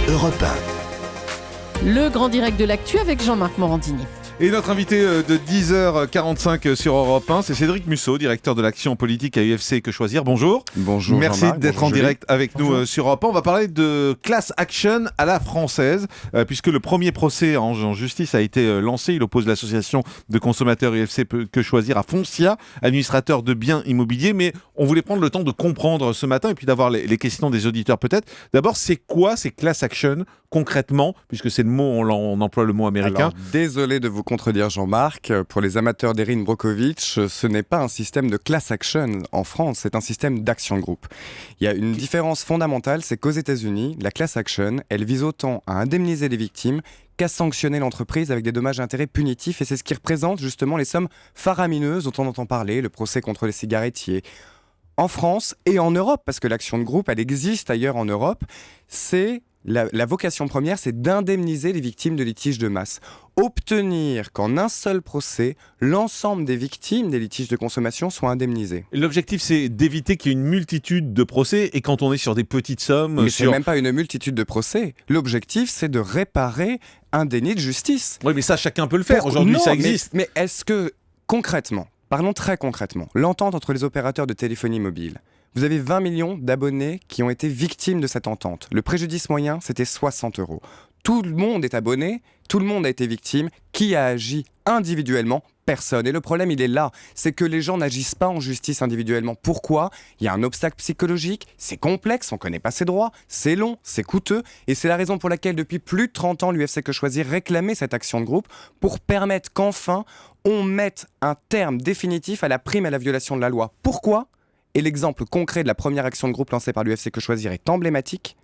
Europe 1. Le grand direct de l'actu avec Jean-Marc Morandini. Et notre invité de 10h45 sur Europe 1, c'est Cédric Musso, directeur de l'action politique à UFC Que Choisir. Bonjour. Bonjour. Merci Jean-Marc, d'être bonjour en Julie. direct avec nous sur Europe 1. On va parler de class action à la française, puisque le premier procès en justice a été lancé. Il oppose l'association de consommateurs UFC Que Choisir à Foncia, administrateur de biens immobiliers. Mais on voulait prendre le temps de comprendre ce matin et puis d'avoir les questions des auditeurs peut-être. D'abord, c'est quoi ces class action concrètement, puisque c'est le mot, on emploie le mot américain. Alors, désolé de vous contredire Jean-Marc, pour les amateurs d'Erin Brockovich, ce n'est pas un système de class action en France, c'est un système d'action de groupe. Il y a une différence fondamentale, c'est qu'aux États-Unis, la class action, elle vise autant à indemniser les victimes qu'à sanctionner l'entreprise avec des dommages et intérêts punitifs, et c'est ce qui représente justement les sommes faramineuses dont on entend parler, le procès contre les cigarettiers. En France et en Europe, parce que l'action de groupe, elle existe ailleurs en Europe, c'est... La vocation première, c'est d'indemniser les victimes de litiges de masse. Obtenir qu'en un seul procès, l'ensemble des victimes des litiges de consommation soient indemnisées. L'objectif, c'est d'éviter qu'il y ait une multitude de procès. Et quand on est sur des petites sommes... Mais c'est même pas une multitude de procès. L'objectif, c'est de réparer un déni de justice. Oui, mais ça, chacun peut le faire. Aujourd'hui, ça existe. Mais est-ce que, concrètement, parlons très concrètement, l'entente entre les opérateurs de téléphonie mobile, vous avez 20 millions d'abonnés qui ont été victimes de cette entente. Le préjudice moyen, c'était 60 €. Tout le monde est abonné, tout le monde a été victime. Qui a agi individuellement ? Personne. Et le problème, il est là. C'est que les gens n'agissent pas en justice individuellement. Pourquoi ? Il y a un obstacle psychologique, c'est complexe, on ne connaît pas ses droits, c'est long, c'est coûteux. Et c'est la raison pour laquelle, depuis plus de 30 ans, l'UFC Que Choisir réclamait cette action de groupe pour permettre qu'enfin, on mette un terme définitif à la prime à la violation de la loi. Pourquoi ? Et l'exemple concret de la première action de groupe lancée par l'UFC Que Choisir est emblématique,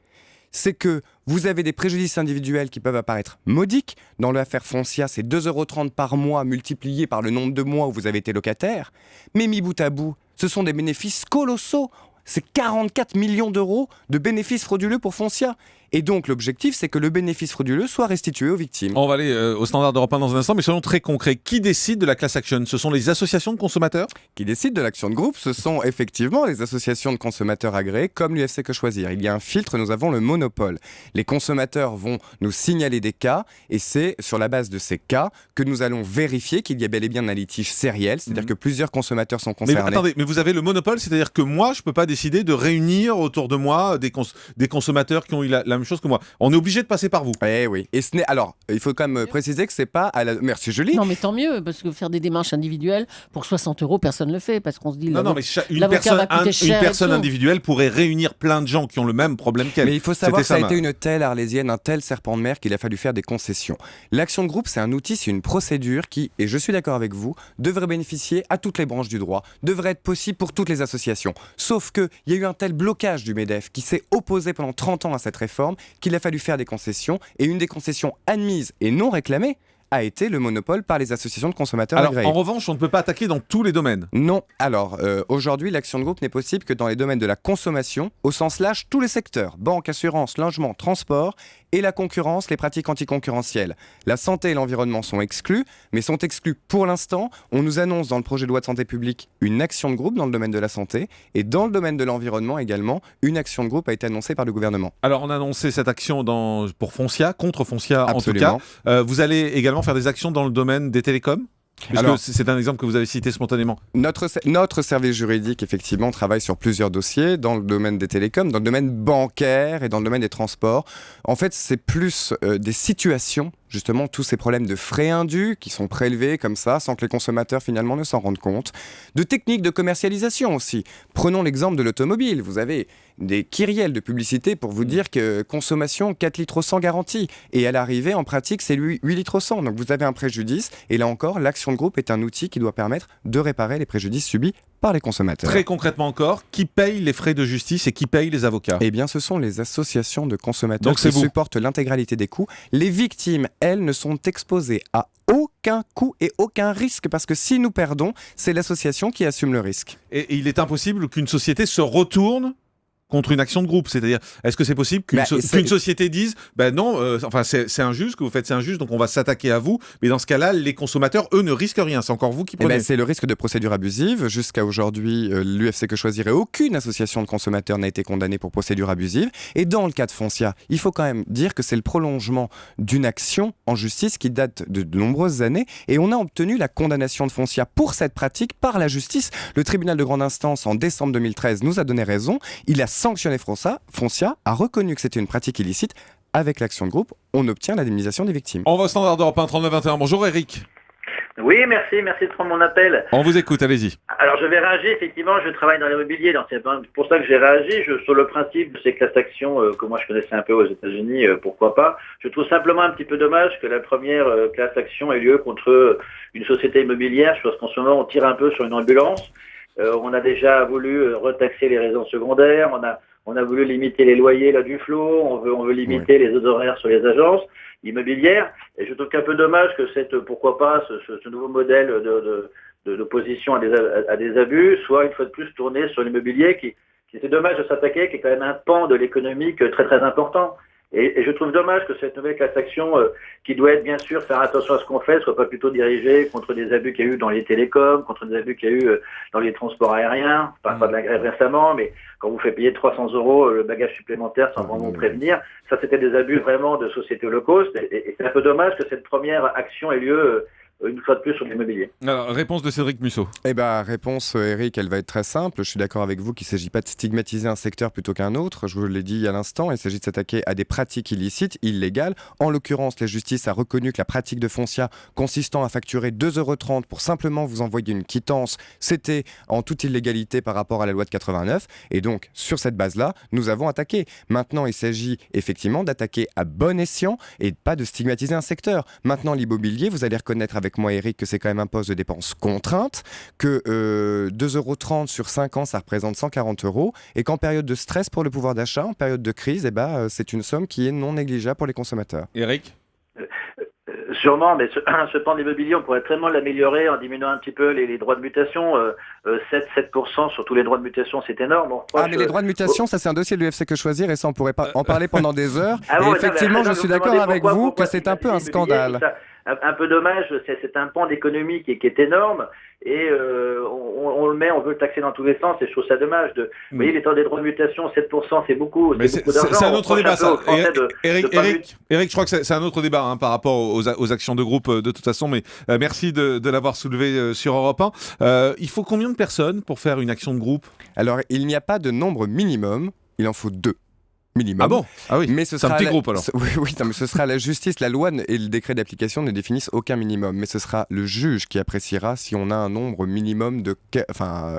c'est que vous avez des préjudices individuels qui peuvent apparaître modiques. Dans l'affaire Foncia, c'est 2,30 € par mois multiplié par le nombre de mois où vous avez été locataire. Mais mis bout à bout, ce sont des bénéfices colossaux. C'est 44 millions d'euros de bénéfices frauduleux pour Foncia. Et donc l'objectif, c'est que le bénéfice frauduleux soit restitué aux victimes. On va aller au standard d'Europe 1 dans un instant, mais soyons très concrets. Qui décide de la class action ? Ce sont les associations de consommateurs ? Qui décident de l'action de groupe, ce sont effectivement les associations de consommateurs agréées comme l'UFC Que Choisir. Il y a un filtre, nous avons le monopole. Les consommateurs vont nous signaler des cas et c'est sur la base de ces cas que nous allons vérifier qu'il y a bel et bien un litige sériel, c'est-à-dire que plusieurs consommateurs sont concernés. Mais attendez, mais vous avez le monopole, c'est-à-dire que moi, je ne peux pas décider de réunir autour de moi des consommateurs qui ont eu la même chose que moi. On est obligé de passer par vous. Eh oui. Et ce n'est... Alors, il faut quand même préciser que c'est pas à la... Merci Julie. Non mais tant mieux, parce que faire des démarches individuelles, pour 60 € personne ne le fait, parce qu'on se dit... Non, mais l'avocat va coûter cher une personne et tout. individuelle pourrait réunir plein de gens qui ont le même problème qu'elle. Mais il faut savoir que ça a C'était été une telle arlésienne, un tel serpent de mer qu'il a fallu faire des concessions. L'action de groupe, c'est un outil, c'est une procédure qui, et je suis d'accord avec vous, devrait bénéficier à toutes les branches du droit, devrait être possible pour toutes les associations. Sauf qu'il y a eu un tel blocage du MEDEF qui s'est opposé pendant 30 ans à cette réforme qu'il a fallu faire des concessions. Et une des concessions admises et non réclamées a été le monopole par les associations de consommateurs agréées. En revanche, on ne peut pas attaquer dans tous les domaines. Non. Alors, aujourd'hui, l'action de groupe n'est possible que dans les domaines de la consommation, au sens large, tous les secteurs, banque, assurance, logement, transport, et la concurrence, les pratiques anticoncurrentielles. La santé et l'environnement sont exclus, mais sont exclus pour l'instant. On nous annonce dans le projet de loi de santé publique une action de groupe dans le domaine de la santé, et dans le domaine de l'environnement également, une action de groupe a été annoncée par le gouvernement. Alors, on a annoncé cette action pour Foncia, contre Foncia Absolument. en tout cas. Vous allez également faire des actions dans le domaine des télécoms ? Parce que c'est un exemple que vous avez cité spontanément. Notre service juridique, effectivement, travaille sur plusieurs dossiers dans le domaine des télécoms, dans le domaine bancaire et dans le domaine des transports. En fait, c'est plus des situations, justement, tous ces problèmes de frais indus qui sont prélevés comme ça, sans que les consommateurs, finalement, ne s'en rendent compte. De techniques de commercialisation aussi. Prenons l'exemple de l'automobile. Vous avez des kyrielles de publicité pour vous dire que consommation 4 litres au 100 garantie. Et à l'arrivée, en pratique, c'est 8 litres au 100. Donc vous avez un préjudice. Et là encore, l'action de groupe est un outil qui doit permettre de réparer les préjudices subis par les consommateurs. Très concrètement encore, qui paye les frais de justice et qui paye les avocats ? Eh bien, ce sont les associations de consommateurs Donc, qui supportent l'intégralité des coûts. Les victimes, elles, ne sont exposées à aucun coût et aucun risque, parce que si nous perdons, c'est l'association qui assume le risque. Et il est impossible qu'une société se retourne contre une action de groupe. C'est-à-dire, est-ce que c'est possible qu'une société dise non, c'est injuste, ce que vous faites c'est injuste, donc on va s'attaquer à vous, mais dans ce cas-là, les consommateurs, eux, ne risquent rien, c'est encore vous qui prenez. C'est le risque de procédure abusive. Jusqu'à aujourd'hui, l'UFC Que Choisir et aucune association de consommateurs n'a été condamnée pour procédure abusive. Et dans le cas de Foncia, il faut quand même dire que c'est le prolongement d'une action en justice qui date de nombreuses années, et on a obtenu la condamnation de Foncia pour cette pratique par la justice. Le tribunal de grande instance, en décembre 2013, nous a donné raison. Il a sanctionné Foncia, a reconnu que c'était une pratique illicite. Avec l'action de groupe, on obtient l'indemnisation des victimes. On va au standard d'Europe 1, 39-21. Bonjour Eric. Oui, merci de prendre mon appel. On vous écoute, allez-y. Alors je vais réagir, effectivement, je travaille dans l'immobilier, donc c'est pour ça que j'ai réagi. Sur le principe de ces classes actions que moi je connaissais un peu aux États-Unis, pourquoi pas. Je trouve simplement un petit peu dommage que la première classe action ait lieu contre une société immobilière. Je pense qu'en ce moment on tire un peu sur une ambulance. On a déjà voulu retaxer les résidences secondaires, on a voulu limiter les loyers là du flot, on veut limiter les horaires sur les agences immobilières, et je trouve qu'un peu dommage que pourquoi pas ce nouveau modèle d'opposition à des abus soit une fois de plus tourné sur l'immobilier qui c'est dommage de s'attaquer, qui est quand même un pan de l'économique très très important. Et je trouve dommage que cette nouvelle classe action, qui doit être bien sûr faire attention à ce qu'on fait, soit pas plutôt dirigée contre des abus qu'il y a eu dans les télécoms, contre des abus qu'il y a eu dans les transports aériens, pas de la grève récemment, mais quand vous faites payer 300 € le bagage supplémentaire sans vraiment prévenir, ça c'était des abus vraiment de société low cost, et c'est un peu dommage que cette première action ait lieu une fois de plus sur l'immobilier. Alors, réponse de Cédric Musso. Réponse, Eric, elle va être très simple. Je suis d'accord avec vous qu'il ne s'agit pas de stigmatiser un secteur plutôt qu'un autre. Je vous l'ai dit à l'instant, il s'agit de s'attaquer à des pratiques illicites, illégales. En l'occurrence, la justice a reconnu que la pratique de Foncia consistant à facturer 2,30 € pour simplement vous envoyer une quittance, c'était en toute illégalité par rapport à la loi de 89. Et donc, sur cette base-là, nous avons attaqué. Maintenant, il s'agit effectivement d'attaquer à bon escient et pas de stigmatiser un secteur. Maintenant, l'immobilier, vous allez reconnaître avec moi, Eric, que c'est quand même un poste de dépenses contrainte, que 2,30 € sur 5 ans, ça représente 140 €, et qu'en période de stress pour le pouvoir d'achat, en période de crise, c'est une somme qui est non négligeable pour les consommateurs. Eric ? Sûrement, mais ce pan de l'immobilier, on pourrait tellement l'améliorer en diminuant un petit peu les droits de mutation. 7% sur tous les droits de mutation, c'est énorme. Mais les droits de mutation, ça c'est un dossier de l'UFC Que Choisir, et ça on pourrait pas en parler pendant des heures. Et effectivement, je suis d'accord avec vous que c'est un peu un scandale. Un peu dommage, c'est un pan d'économie qui est énorme, et on veut le taxer dans tous les sens, et je trouve ça dommage. Vous voyez, les temps des droits de mutation, 7%, c'est beaucoup. Mais c'est un autre débat, ça. Eric, je crois que c'est un autre débat par rapport aux actions de groupe de toute façon, mais merci de l'avoir soulevé sur Europe 1. Il faut combien de personnes pour faire une action de groupe ? Alors, il n'y a pas de nombre minimum, il en faut 2. Minimum. Ah bon ? Ah oui, mais c'est un petit groupe alors. Oui, mais ce sera la justice. La loi et le décret d'application ne définissent aucun minimum, mais ce sera le juge qui appréciera si on a un nombre minimum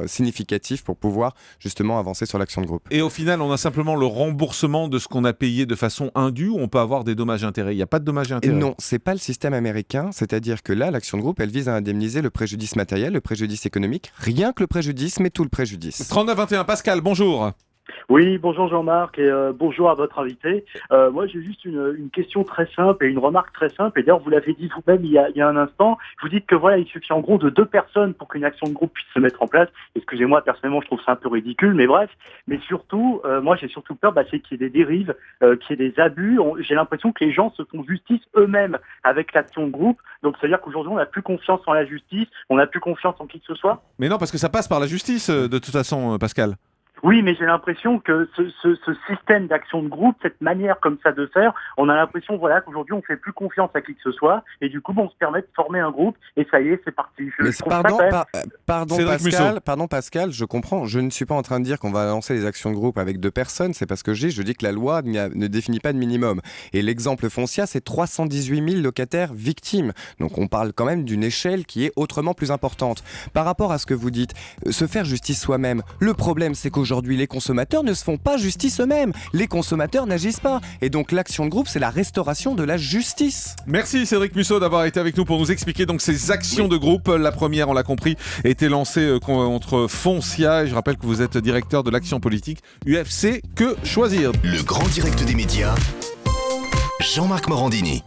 significatif pour pouvoir justement avancer sur l'action de groupe. Et au final, on a simplement le remboursement de ce qu'on a payé de façon indue, ou on peut avoir des dommages-intérêts ? Il n'y a pas de dommages-intérêts ? Non, c'est pas le système américain, c'est-à-dire que là, l'action de groupe, elle vise à indemniser le préjudice matériel, le préjudice économique, rien que le préjudice, mais tout le préjudice. 39-21, Pascal, bonjour. Oui, bonjour Jean-Marc, et bonjour à votre invité. Moi, j'ai juste une question très simple et une remarque très simple. Et d'ailleurs, vous l'avez dit vous-même il y a un instant. Vous dites que voilà, il suffit en gros de 2 personnes pour qu'une action de groupe puisse se mettre en place. Excusez-moi, personnellement, je trouve ça un peu ridicule, mais bref. Mais surtout, moi, j'ai surtout peur, c'est qu'il y ait des dérives, qu'il y ait des abus. J'ai l'impression que les gens se font justice eux-mêmes avec l'action de groupe. Donc, c'est-à-dire qu'aujourd'hui, on n'a plus confiance en la justice, on n'a plus confiance en qui que ce soit. Mais non, parce que ça passe par la justice, de toute façon, Pascal. Oui, mais j'ai l'impression que ce système d'action de groupe, cette manière comme ça de faire, on a l'impression qu'aujourd'hui on fait plus confiance à qui que ce soit, et du coup on se permet de former un groupe, et ça y est, c'est parti. Pardon Pascal, je comprends. Je ne suis pas en train de dire qu'on va lancer les actions de groupe avec 2 personnes, c'est parce que je dis que la loi ne définit pas de minimum. Et l'exemple Foncia, c'est 318 000 locataires victimes. Donc on parle quand même d'une échelle qui est autrement plus importante. Par rapport à ce que vous dites, se faire justice soi-même, le problème c'est qu'aujourd'hui les consommateurs ne se font pas justice eux-mêmes. Les consommateurs n'agissent pas. Et donc l'action de groupe, c'est la restauration de la justice. Merci Cédric Musso d'avoir été avec nous pour nous expliquer donc ces actions de groupe. La première, on l'a compris, était lancée contre Foncia. Et je rappelle que vous êtes directeur de l'action politique UFC Que Choisir. Le grand direct des médias, Jean-Marc Morandini.